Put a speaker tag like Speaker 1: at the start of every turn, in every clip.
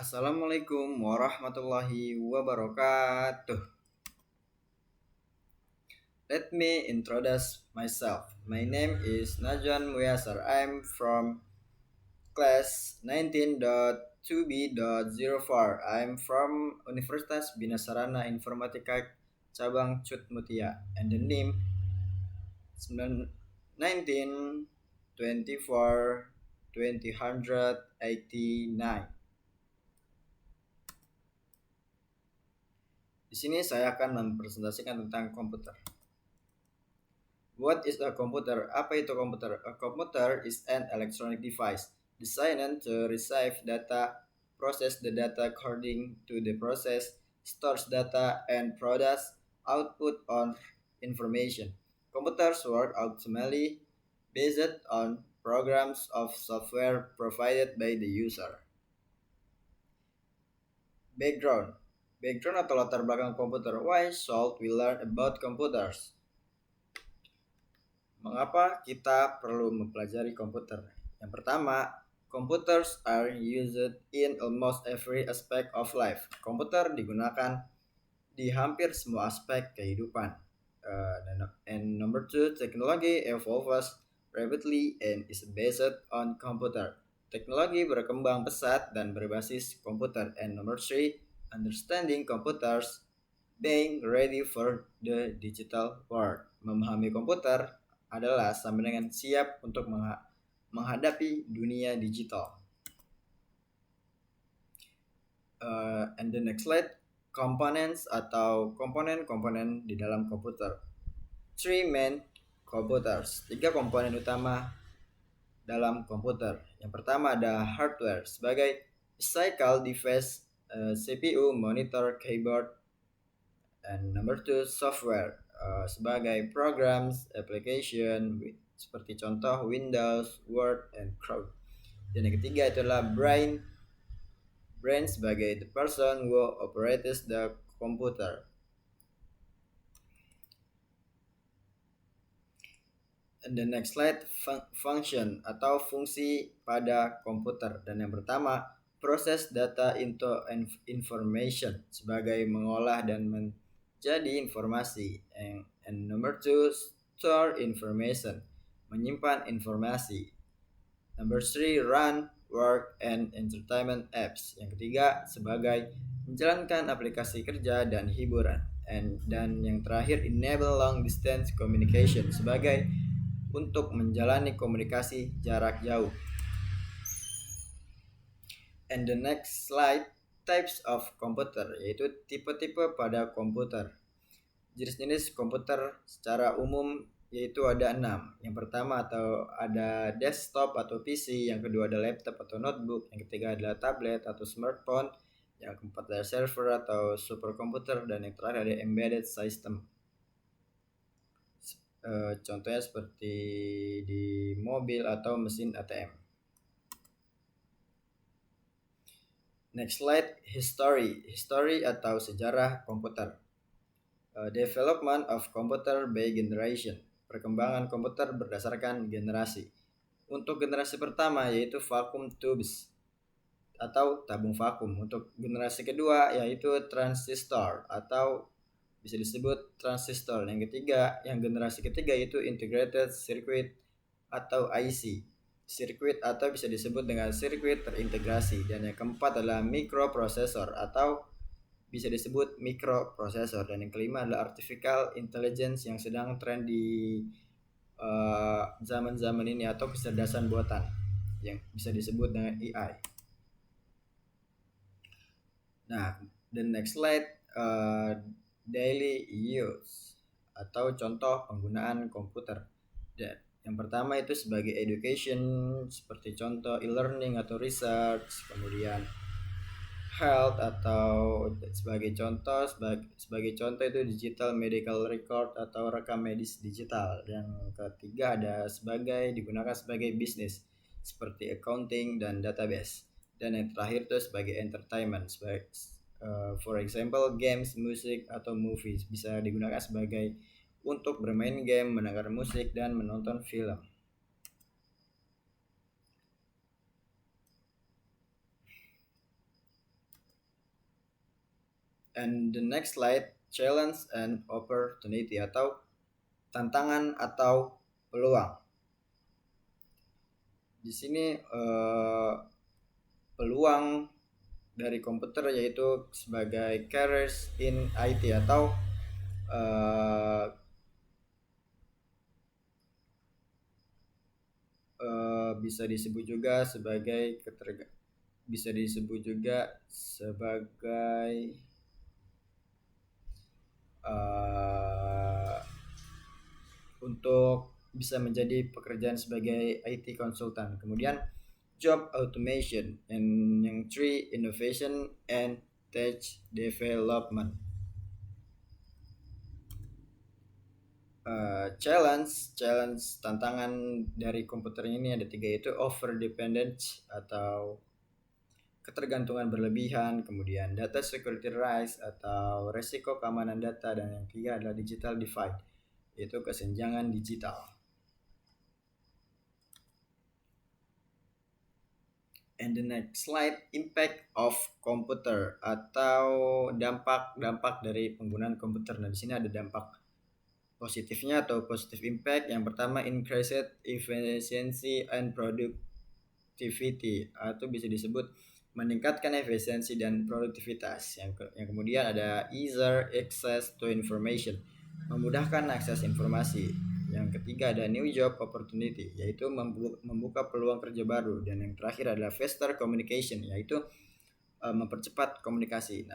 Speaker 1: Assalamualaikum warahmatullahi wabarakatuh. Let me introduce myself. My name is Najwan Muyasar. I'm from class 19.2B.04. I'm from Universitas Bina Sarana Informatika Cabang Cut Mutia, and the name 1924 2089. Di sini saya akan mempresentasikan tentang komputer. What is a computer? Apa itu komputer? A computer is an electronic device designed to receive data, process the data according to the process, stores data, and produce output on information. Computers work ultimately based on programs of software provided by the user. Background. Background atau latar belakang komputer. Why should we learn about computers? Mengapa kita perlu mempelajari komputer? Yang pertama, computers are used in almost every aspect of life. Komputer digunakan di hampir semua aspek kehidupan. And number two, technology evolves rapidly and is based on computer. Teknologi berkembang pesat dan berbasis komputer. And number three, understanding computers, being ready for the digital world. Memahami komputer adalah sama dengan siap untuk menghadapi dunia digital. And the next slide, components atau komponen-komponen di dalam komputer. Three main computers, 3 komponen utama dalam komputer. Yang pertama ada hardware sebagai physical device, CPU, monitor, keyboard. And number two, software sebagai programs, application seperti contoh Windows, Word, and Chrome. Dan yang ketiga itulah brain sebagai the person who operates the computer. And the next slide, function atau fungsi pada komputer. Dan yang pertama, process data into information sebagai mengolah dan menjadi informasi. And number two, store information, menyimpan informasi. Number three, run, work, and entertainment apps. Yang ketiga, sebagai menjalankan aplikasi kerja dan hiburan. Dan yang terakhir, enable long distance communication sebagai untuk menjalani komunikasi jarak jauh. And the next slide, types of computer, yaitu tipe-tipe pada komputer. Jenis-jenis komputer secara umum yaitu ada 6. Yang pertama atau ada desktop atau PC, yang kedua ada laptop atau notebook, yang ketiga adalah tablet atau smartphone, yang keempat ada server atau superkomputer, dan yang terakhir ada embedded system. Contohnya seperti di mobil atau mesin ATM. Next slide, history atau sejarah komputer. Development of computer by generation, perkembangan komputer berdasarkan generasi. Untuk generasi pertama yaitu vacuum tubes atau tabung vakum. Untuk generasi kedua yaitu transistor atau bisa disebut transistor. Yang generasi ketiga yaitu integrated circuit atau IC. Sirkuit atau bisa disebut dengan sirkuit terintegrasi. Dan yang keempat adalah microprocessor atau bisa disebut mikroprosesor. Dan yang kelima adalah artificial intelligence yang sedang tren di zaman-zaman ini, atau kecerdasan buatan yang bisa disebut dengan AI. Nah, the next slide, daily use atau contoh penggunaan komputer. Dan yang pertama itu sebagai education, seperti contoh e-learning atau research, kemudian health atau sebagai contoh itu digital medical record atau rekam medis digital. Yang ketiga ada digunakan sebagai bisnis seperti accounting dan database. Dan yang terakhir itu sebagai entertainment, for example games, musik atau movies, bisa digunakan sebagai untuk bermain game, mendengar musik, dan menonton film. And the next slide, challenge and opportunity atau tantangan atau peluang. Di sini peluang dari komputer yaitu sebagai careers in IT atau bisa disebut juga sebagai untuk bisa menjadi pekerjaan sebagai IT konsultan. Kemudian job automation, and yang 3 innovation and tech development. Challenge tantangan dari komputer ini ada 3, yaitu over dependence atau ketergantungan berlebihan, kemudian data security risk atau resiko keamanan data, dan yang 3 adalah digital divide, yaitu kesenjangan digital. And the next slide, impact of computer atau dampak dari penggunaan komputer. Nah, di sini ada dampak positifnya atau positive impact. Yang pertama, increased efficiency and productivity atau bisa disebut meningkatkan efisiensi dan produktivitas. Yang kemudian ada easier access to information, memudahkan akses informasi. Yang ketiga ada new job opportunity, yaitu membuka peluang kerja baru. Dan yang terakhir adalah faster communication, yaitu mempercepat komunikasi.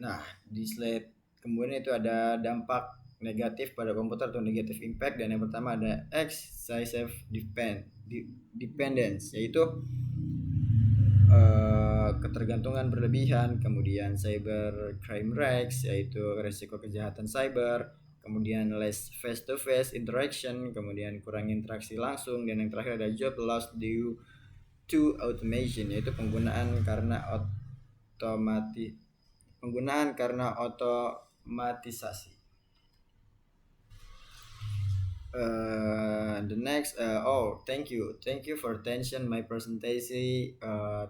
Speaker 1: Nah, di slide kemudian itu ada dampak negatif pada komputer atau negative impact, dan yang pertama ada excessive dependence, yaitu ketergantungan berlebihan, kemudian cyber crime rates, yaitu resiko kejahatan cyber, kemudian less face to face interaction, kemudian kurang interaksi langsung, dan yang terakhir ada job loss due to automation, yaitu penggunaan karena otomatisasi. The next, thank you for attention my presentation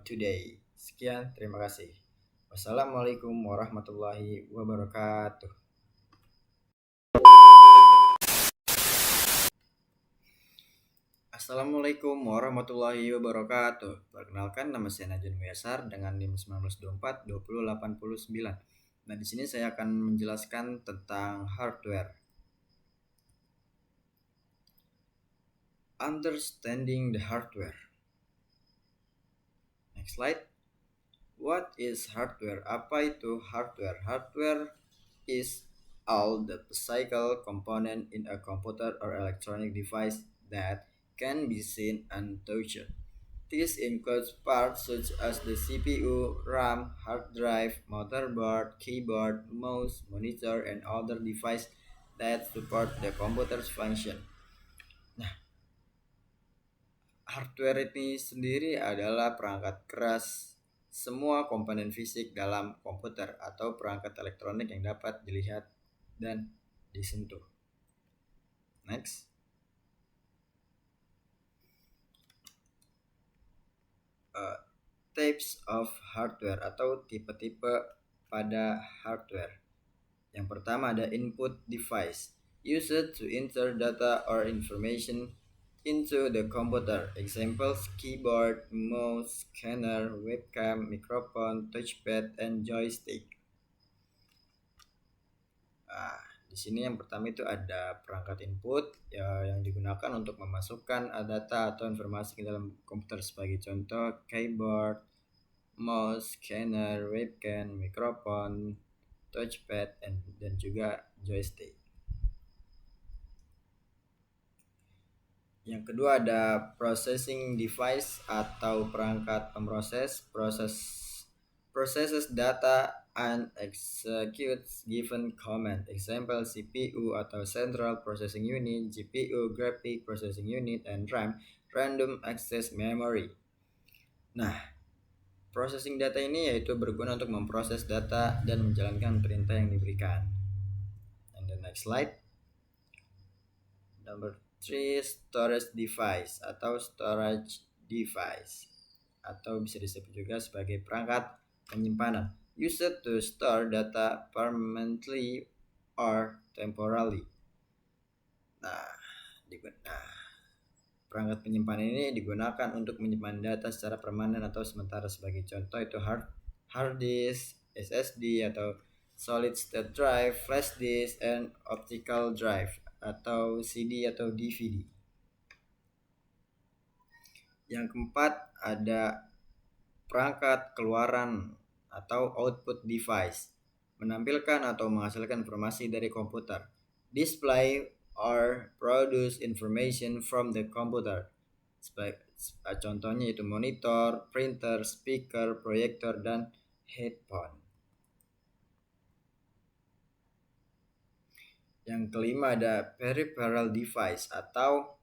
Speaker 1: today. Sekian, terima kasih. Wassalamualaikum warahmatullahi wabarakatuh. Assalamualaikum warahmatullahi wabarakatuh. Perkenalkan, nama saya Najun Muyasar dengan NIM 19242089. Nah, di sini saya akan menjelaskan tentang hardware. Understanding the hardware. Next slide. What is hardware? Apa itu hardware? Hardware is all the physical component in a computer or electronic device that can be seen and touched. This includes parts such as the CPU, RAM, hard drive, motherboard, keyboard, mouse, monitor, and other devices that support the computer's function. Nah, hardware ini sendiri adalah perangkat keras semua komponen fisik dalam komputer atau perangkat elektronik yang dapat dilihat dan disentuh. Next. Types of hardware atau tipe-tipe pada hardware. Yang pertama ada input device, used to enter data or information into the computer. Examples: keyboard, mouse, scanner, webcam, microphone, touchpad, and joystick. Di sini yang pertama itu ada perangkat input yang digunakan untuk memasukkan data atau informasi ke dalam komputer, sebagai contoh keyboard, mouse, scanner, webcam, microphone, touchpad, dan juga joystick. Yang kedua ada processing device atau perangkat pemroses, processes data and executes given command. Example CPU atau Central Processing Unit, GPU Graphic Processing Unit, and RAM Random Access Memory. Nah, processing data ini yaitu berguna untuk memproses data dan menjalankan perintah yang diberikan. And the next slide. Number 3, storage device atau storage device. atau bisa disebut juga sebagai perangkat penyimpanan, used to store data permanently or temporarily. Nah, perangkat penyimpanan ini digunakan untuk menyimpan data secara permanen atau sementara. Sebagai contoh itu hard disk, SSD atau solid state drive, flash disk, and optical drive atau CD atau DVD. Yang keempat ada perangkat keluaran atau output device, menampilkan atau menghasilkan informasi dari komputer. Display or produce information from the computer. Contohnya itu monitor, printer, speaker, proyektor, dan headphone. Yang kelima ada peripheral device atau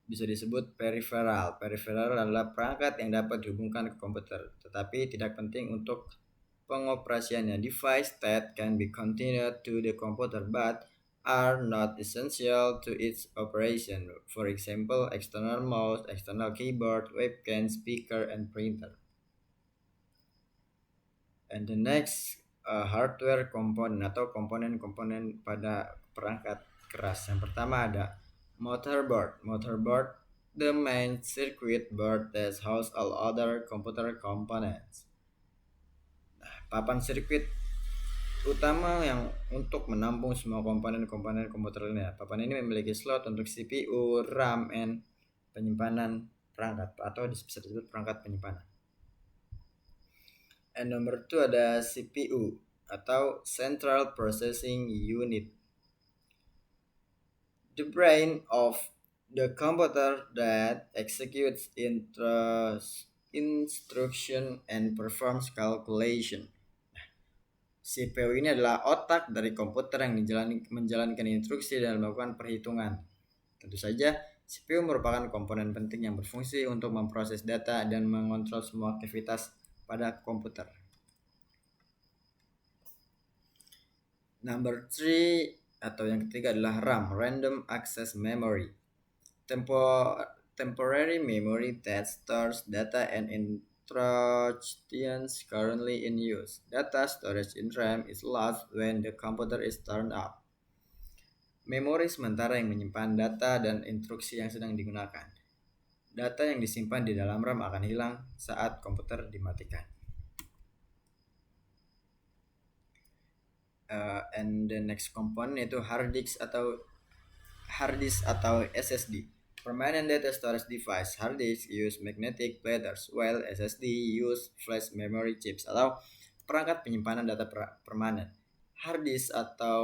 Speaker 1: bisa disebut peripheral. Peripheral adalah perangkat yang dapat dihubungkan ke komputer, tetapi tidak penting untuk pengoperasiannya. Device that can be connected to the computer but are not essential to its operation. For example, external mouse, external keyboard, webcam, speaker, and printer. And the next hardware component atau komponen-komponen pada perangkat keras. Yang pertama ada motherboard. Motherboard, the main circuit board that house all other computer components. Nah, papan sirkuit utama yang untuk menampung semua komponen-komponen komputer lainnya. Papan ini memiliki slot untuk CPU, RAM, and penyimpanan perangkat atau bisa disebut perangkat penyimpanan. And number 2 ada CPU atau Central Processing Unit. The brain of the computer that executes instruction and performs calculation. CPU ini adalah otak dari komputer yang menjalankan instruksi dan melakukan perhitungan. Tentu saja, CPU merupakan komponen penting yang berfungsi untuk memproses data dan mengontrol semua aktivitas pada komputer. Number 3 atau yang ketiga adalah RAM, Random Access Memory. Temporary memory that stores data and instructions currently in use. Data storage in RAM is lost when the computer is turned off. Memori sementara yang menyimpan data dan instruksi yang sedang digunakan. Data yang disimpan di dalam RAM akan hilang saat komputer dimatikan. And the next component yaitu hard disk atau SSD. Permanent data storage device. Hard disk use magnetic platters, while SSD use flash memory chips atau perangkat penyimpanan data permanen. Hard disk atau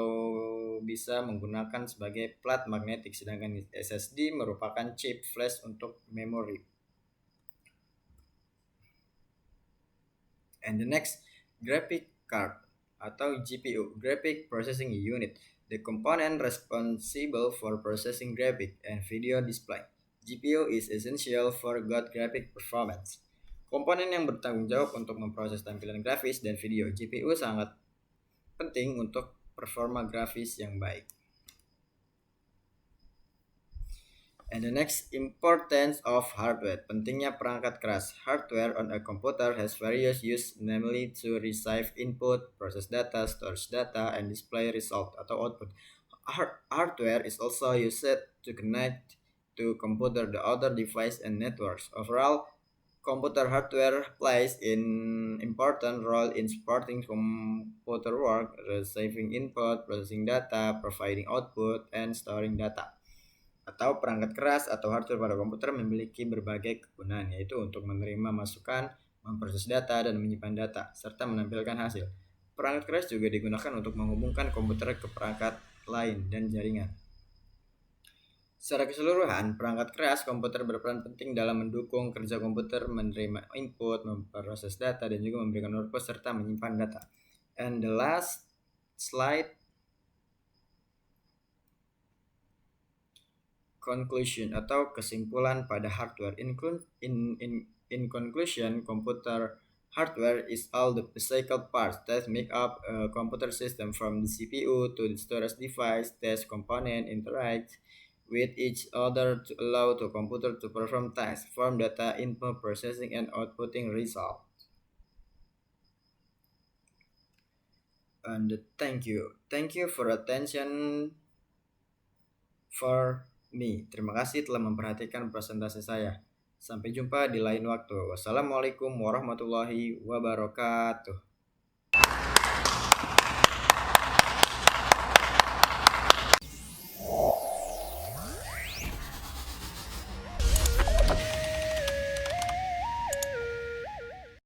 Speaker 1: bisa menggunakan sebagai plat magnetik, sedangkan SSD merupakan chip flash untuk memori. And the next, graphic card atau GPU, Graphic Processing Unit, the component responsible for processing graphic and video display. GPU is essential for good graphic performance. Komponen yang bertanggung jawab untuk memproses tampilan grafis dan video. GPU sangat penting untuk performa grafis yang baik. And the next, importance of hardware. Pentingnya perangkat keras. Hardware on a computer has various use, namely to receive input, process data, storage data, and display result atau output. Hardware is also used to connect to computer the other device and networks. Overall, computer hardware plays an important role in supporting computer work, receiving input, processing data, providing output, and storing data. Atau perangkat keras atau hardware pada komputer memiliki berbagai kegunaan, yaitu untuk menerima masukan, memproses data, dan menyimpan data, serta menampilkan hasil. Perangkat keras juga digunakan untuk menghubungkan komputer ke perangkat lain dan jaringan. Secara keseluruhan, perangkat keras komputer berperan penting dalam mendukung kerja komputer, menerima input, memproses data, dan juga memberikan output serta menyimpan data. And the last slide, conclusion atau kesimpulan pada hardware. In conclusion, computer hardware is all the physical parts that make up a computer system, from the CPU to the storage device. These components interact with each other to allow the computer to perform tasks, form data, input, processing, and outputting results. And thank you for attention for me. Terima kasih telah memperhatikan presentasi saya. Sampai jumpa di lain waktu. Wassalamualaikum warahmatullahi wabarakatuh.